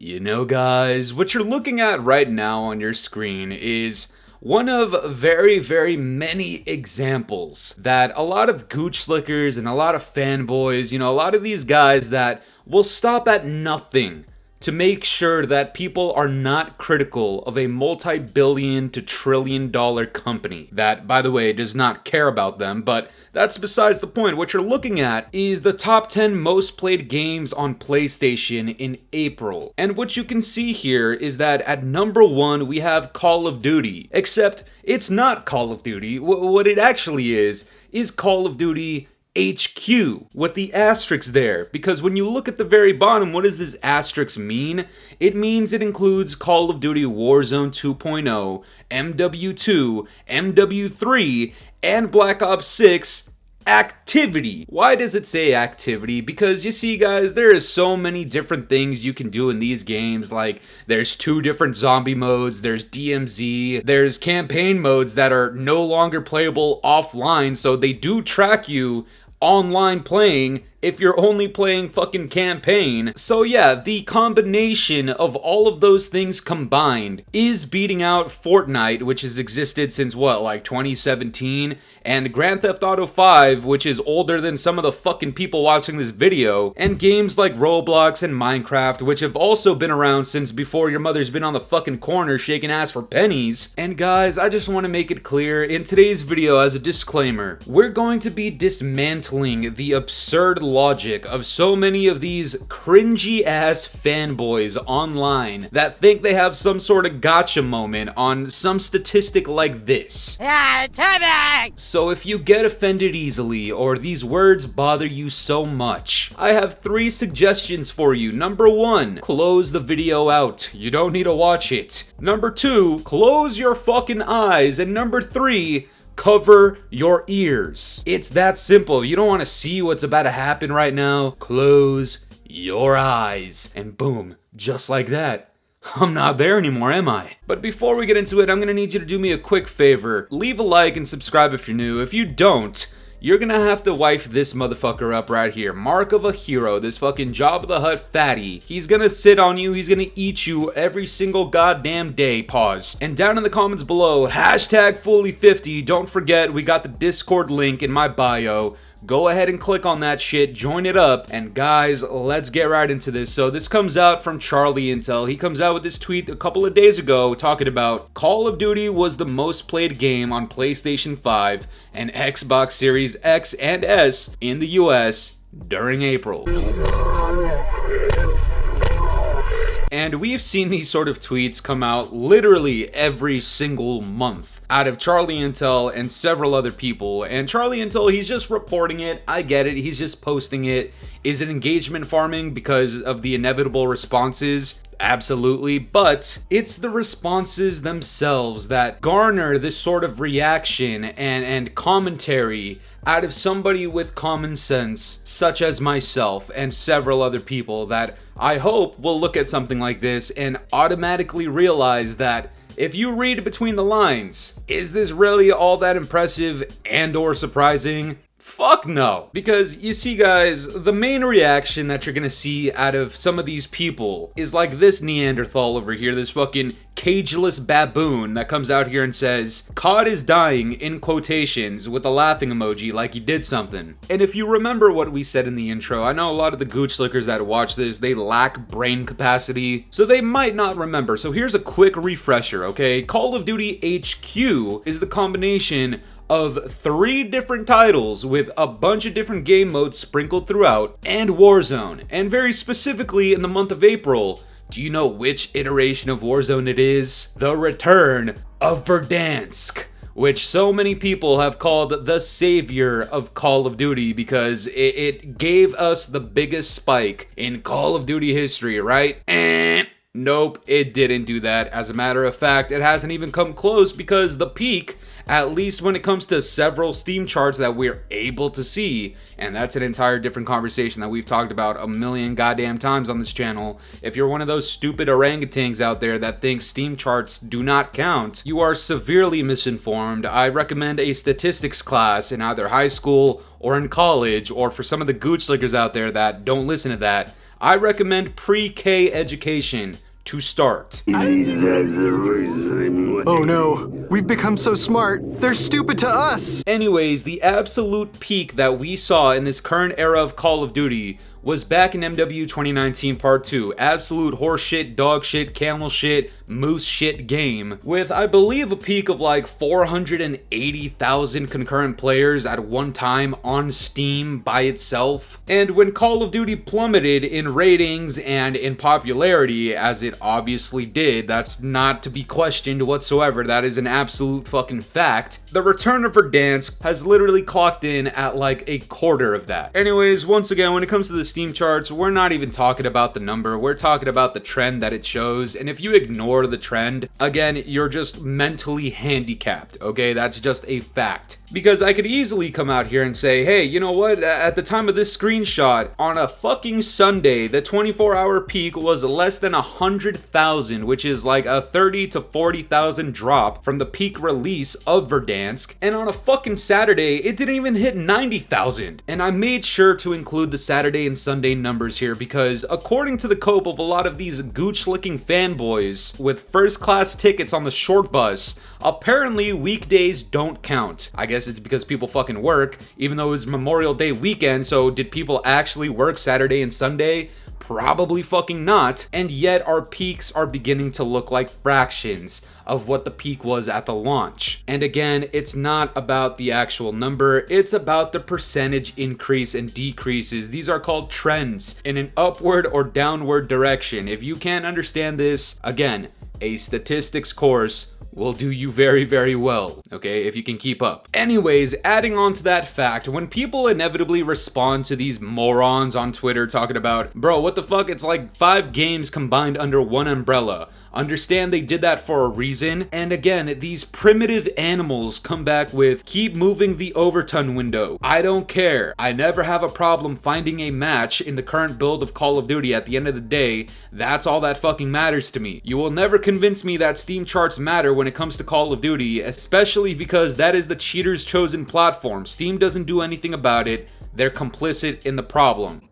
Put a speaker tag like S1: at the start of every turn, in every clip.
S1: You know, guys, what you're looking at right now on your screen is one of very many examples that a lot of gooch slickers and a lot of fanboys, a lot of these guys that will stop at nothing to make sure that people are not critical of a multi-billion to trillion-dollar company that, by the way, does not care about them, but that's besides the point. What you're looking at is the top 10 most played games on PlayStation in April. And what you can see here is that at number 1 we have Call of Duty, except it's not Call of Duty. What it actually is Call of Duty HQ with the asterisk there, because when you look at the very bottom, what does this asterisk mean? It means it includes Call of Duty Warzone 2.0, MW2, MW3, and Black Ops 6 activity. Why does it say activity? Because you see, guys, there is so many different things you can do in these games. Like, there's 2 different zombie modes, there's DMZ, there's campaign modes that are no longer playable offline, so they do track you online playing if you're only playing fucking campaign. So yeah, the combination of all of those things combined is beating out Fortnite, which has existed since what, like 2017, and Grand Theft Auto 5, which is older than some of the fucking people watching this video, and games like Roblox and Minecraft, which have also been around since before your mother's been on the fucking corner shaking ass for pennies. And guys, I just want to make it clear, in today's video, as a disclaimer, we're going to be dismantling the absurd logic of so many of these cringy ass fanboys online that think they have some sort of gotcha moment on some statistic like this. So if you get offended easily or these words bother you so much, I have 3 suggestions for you. Number 1, close the video out. You don't need to watch it. Number 2, close your fucking eyes. And number 3, cover your ears. It's that simple. You don't want to see what's about to happen right now. Close your eyes. And boom, just like that, I'm not there anymore, am I? But before we get into it, I'm gonna need you to do me a quick favor. Leave a like and subscribe if you're new. If you don't, you're gonna have to wife this motherfucker up right here. Mark of a hero, this fucking Jabba the Hutt fatty. He's gonna sit on you, he's gonna eat you every single goddamn day, pause. And down in the comments below, hashtag Fooly50. Don't forget, we got the Discord link in my bio. Go ahead and click on that shit, join it up, and guys, let's get right into this. So this comes out from Charlie Intel. He comes out with this tweet a couple of days ago talking about Call of Duty was the most played game on PlayStation 5 and Xbox Series X and S in the US during April. And we've seen these sort of tweets come out literally every single month out of Charlie Intel and several other people. And Charlie Intel, he's just reporting it. I get it. He's just posting it. Is it engagement farming because of the inevitable responses? Absolutely. But it's the responses themselves that garner this sort of reaction and commentary out of somebody with common sense, such as myself and several other people that I hope will look at something like this and automatically realize that if you read between the lines, is this really all that impressive and or surprising? Fuck no. Because you see, guys, the main reaction that you're gonna see out of some of these people is like this Neanderthal over here, this fucking cageless baboon that comes out here and says, COD is dying, in quotations, with a laughing emoji like he did something. And if you remember what we said in the intro, I know a lot of the gooch slickers that watch this, they lack brain capacity, so they might not remember. So here's a quick refresher, okay? Call of Duty HQ is the combination of 3 different titles with a bunch of different game modes sprinkled throughout, and Warzone. And very specifically in the month of April, do you know which iteration of Warzone it is? The return of Verdansk, which so many people have called the savior of Call of Duty because it gave us the biggest spike in Call of Duty history, right? And nope, it didn't do that. As a matter of fact, it hasn't even come close because the peak, at least when it comes to several Steam charts that we're able to see, and that's an entire different conversation that we've talked about a million goddamn times on this channel. If you're one of those stupid orangutans out there that thinks Steam charts do not count, you are severely misinformed. I recommend a statistics class in either high school or in college, or for some of the gooch slickers out there that don't listen to that, I recommend pre-K education to start.
S2: Oh no, we've become so smart, they're stupid to us!
S1: Anyways, the absolute peak that we saw in this current era of Call of Duty was back in MW 2019 Part 2. Absolute horseshit, dog shit, camel shit, moose shit game with, I believe, a peak of like 480,000 concurrent players at one time on Steam by itself. And when Call of Duty plummeted in ratings and in popularity, as it obviously did, that's not to be questioned whatsoever, that is an absolute fucking fact, the return of Verdansk has literally clocked in at like a quarter of that. Anyways, once again, when it comes to the Steam charts, we're not even talking about the number, we're talking about the trend that it shows, and if you ignore the trend, again, you're just mentally handicapped, okay? That's just a fact. Because I could easily come out here and say, hey, you know what, at the time of this screenshot, on a fucking Sunday, the 24-hour peak was less than 100,000, which is like a 30 to 40,000 drop from the peak release of Verdansk, and on a fucking Saturday, it didn't even hit 90,000. And I made sure to include the Saturday and Sunday numbers here because according to the cope of a lot of these gooch-licking fanboys with first-class tickets on the short bus, apparently weekdays don't count. I guess it's because people fucking work, even though it was Memorial Day weekend, so did people actually work Saturday and Sunday? Probably fucking not. And yet our peaks are beginning to look like fractions of what the peak was at the launch. And again, it's not about the actual number, it's about the percentage increase and decreases. These are called trends in an upward or downward direction. If you can't understand this, again, a statistics course will do you very, very well, okay, if you can keep up. Anyways, adding on to that fact, when people inevitably respond to these morons on Twitter talking about, bro, what the fuck, it's like 5 games combined under one umbrella. Understand they did that for a reason, and again, these primitive animals come back with, keep moving the overton window. I don't care. I never have a problem finding a match in the current build of Call of Duty. At the end of the day, that's all that fucking matters to me. You will never convince me that Steam charts matter when it comes to Call of Duty, especially because that is the cheaters' chosen platform. Steam doesn't do anything about it. They're complicit in the problem.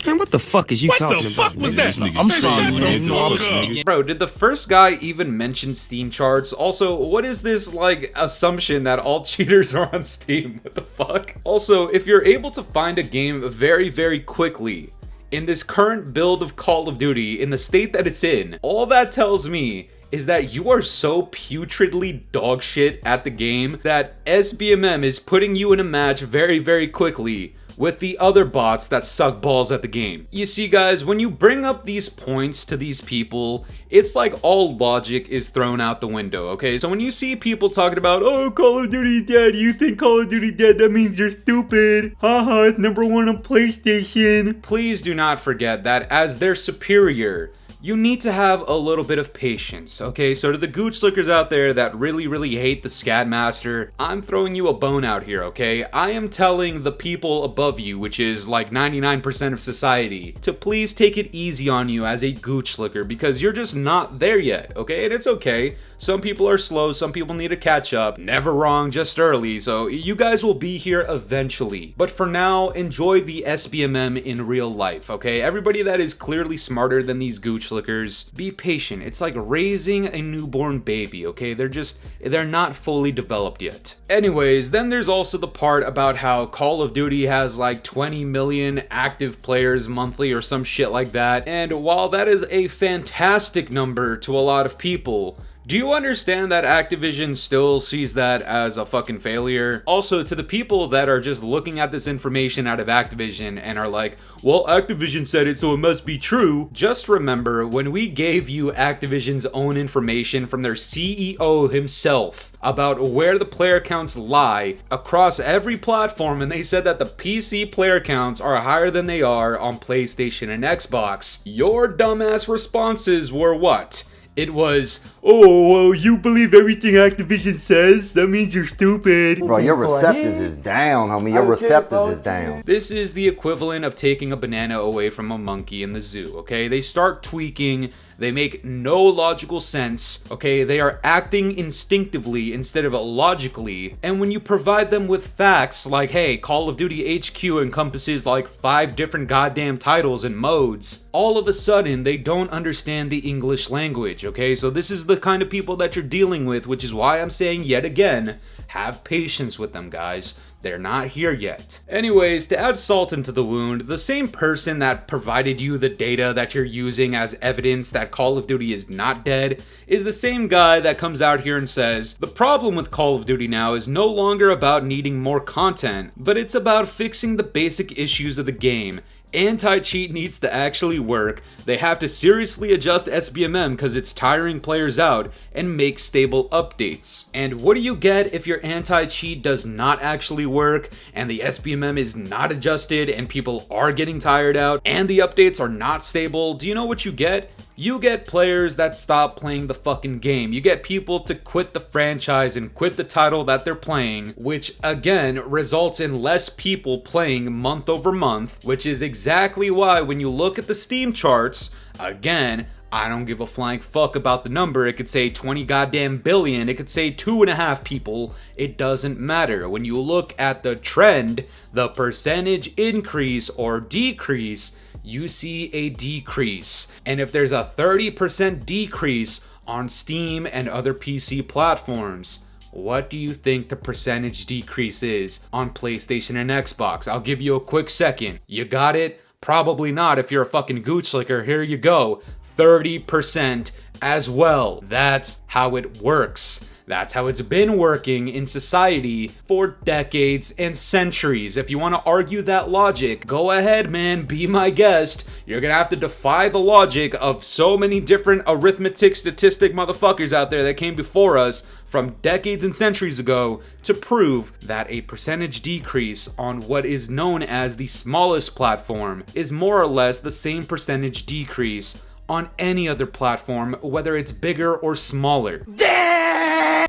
S3: Man, what the fuck is you talking about?
S4: What the fuck was that?
S3: I'm sorry,
S1: Bro, did the first guy even mention Steam charts? Also, what is this, like, assumption that all cheaters are on Steam? What the fuck? Also, if you're able to find a game very, very quickly in this current build of Call of Duty, in the state that it's in, all that tells me is that you are so putridly dog shit at the game that SBMM is putting you in a match very, very quickly with the other bots that suck balls at the game. You see, guys, when you bring up these points to these people, it's like all logic is thrown out the window, okay? So when you see people talking about, oh, Call of Duty dead, you think Call of Duty dead, that means you're stupid. Haha, it's #1 on PlayStation. Please do not forget that as their superior, you need to have a little bit of patience, okay? So to the gooch slickers out there that really, really hate the Scatmaster, I'm throwing you a bone out here, okay? I am telling the people above you, which is like 99% of society, to please take it easy on you as a gooch slicker because you're just not there yet, okay? And it's okay. Some people are slow, some people need to catch up. Never wrong, just early, so you guys will be here eventually. But for now, enjoy the SBMM in real life, okay? Everybody that is clearly smarter than these gooch slickers, be patient. It's like raising a newborn baby, okay? They're not fully developed yet. Anyways, then there's also the part about how Call of Duty has like 20 million active players monthly or some shit like that. And while that is a fantastic number to a lot of people, do you understand that Activision still sees that as a fucking failure? Also, to the people that are just looking at this information out of Activision and are like, well, Activision said it, so it must be true. Just remember, when we gave you Activision's own information from their CEO himself about where the player counts lie across every platform, and they said that the PC player counts are higher than they are on PlayStation and Xbox, your dumbass responses were what? It was, oh, well, you believe everything Activision says? That means you're stupid.
S4: Bro, your receptors is down, homie. Your receptors is down.
S1: This is the equivalent of taking a banana away from a monkey in the zoo, okay? They start tweaking. They make no logical sense, okay? They are acting instinctively instead of logically. And when you provide them with facts like, hey, Call of Duty HQ encompasses like 5 different goddamn titles and modes, all of a sudden they don't understand the English language, okay? So this is the kind of people that you're dealing with, which is why I'm saying yet again, have patience with them, guys. They're not here yet. Anyways, to add salt into the wound, the same person that provided you the data that you're using as evidence that Call of Duty is not dead is the same guy that comes out here and says, the problem with Call of Duty now is no longer about needing more content, but it's about fixing the basic issues of the game. Anti-cheat needs to actually work. They have to seriously adjust SBMM because it's tiring players out and make stable updates. And what do you get if your anti-cheat does not actually work and the SBMM is not adjusted and people are getting tired out and the updates are not stable? Do you know what you get? You get players that stop playing the fucking game. You get people to quit the franchise and quit the title that they're playing, which again results in less people playing month over month, which is exactly why when you look at the Steam charts, again, I don't give a flying fuck about the number. It could say 20 goddamn billion. It could say 2.5 people. It doesn't matter. When you look at the trend, the percentage increase or decrease, you see a decrease. And if there's a 30% decrease on Steam and other PC platforms, what do you think the percentage decrease is on PlayStation and Xbox? I'll give you a quick second. You got it? Probably not if you're a fucking gooch slicker. Here you go. 30% as well. That's how it works. That's how it's been working in society for decades and centuries. If you want to argue that logic, go ahead, man, be my guest. You're gonna have to defy the logic of so many different arithmetic statistic motherfuckers out there that came before us from decades and centuries ago to prove that a percentage decrease on what is known as the smallest platform is more or less the same percentage decrease on any other platform, whether it's bigger or smaller.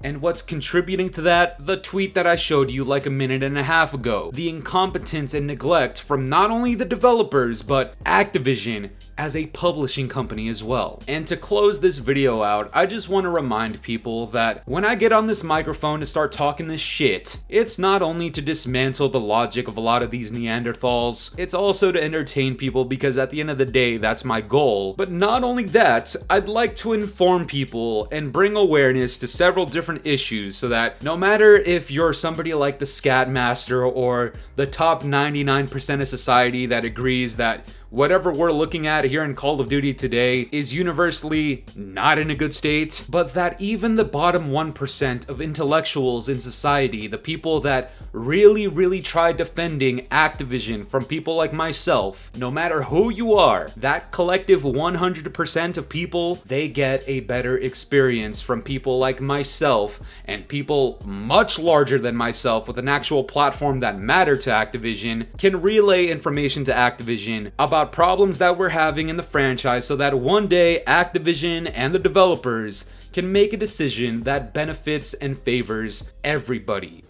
S1: And what's contributing to that? The tweet that I showed you like a minute and a half ago. The incompetence and neglect from not only the developers, but Activision as a publishing company as well. And to close this video out, I just want to remind people that when I get on this microphone to start talking this shit, it's not only to dismantle the logic of a lot of these Neanderthals, it's also to entertain people because at the end of the day, that's my goal. But not only that, I'd like to inform people and bring awareness to several different issues so that no matter if you're somebody like the Scatmaster or the top 99% of society that agrees that whatever we're looking at here in Call of Duty today is universally not in a good state, but that even the bottom 1% of intellectuals in society, the people that really try defending Activision from people like myself, no matter who you are, that collective 100% of people, they get a better experience from people like myself and people much larger than myself with an actual platform that matter to Activision can relay information to Activision about problems that we're having in the franchise so that one day Activision and the developers can make a decision that benefits and favors everybody.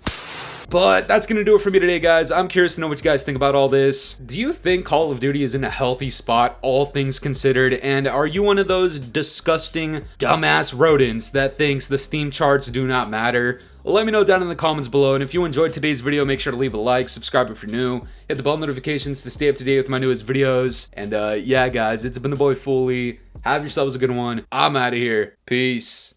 S1: But that's gonna do it for me today, guys. I'm curious to know what you guys think about all this. Do you think Call of Duty is in a healthy spot, all things considered? And are you one of those disgusting, dumbass rodents that thinks the Steam charts do not matter? Let me know down in the comments below, and if you enjoyed today's video, make sure to leave a like, subscribe if you're new, hit the bell notifications to stay up to date with my newest videos, and yeah guys, it's been the boy Fooly. Have yourselves a good one. I'm out of here. Peace.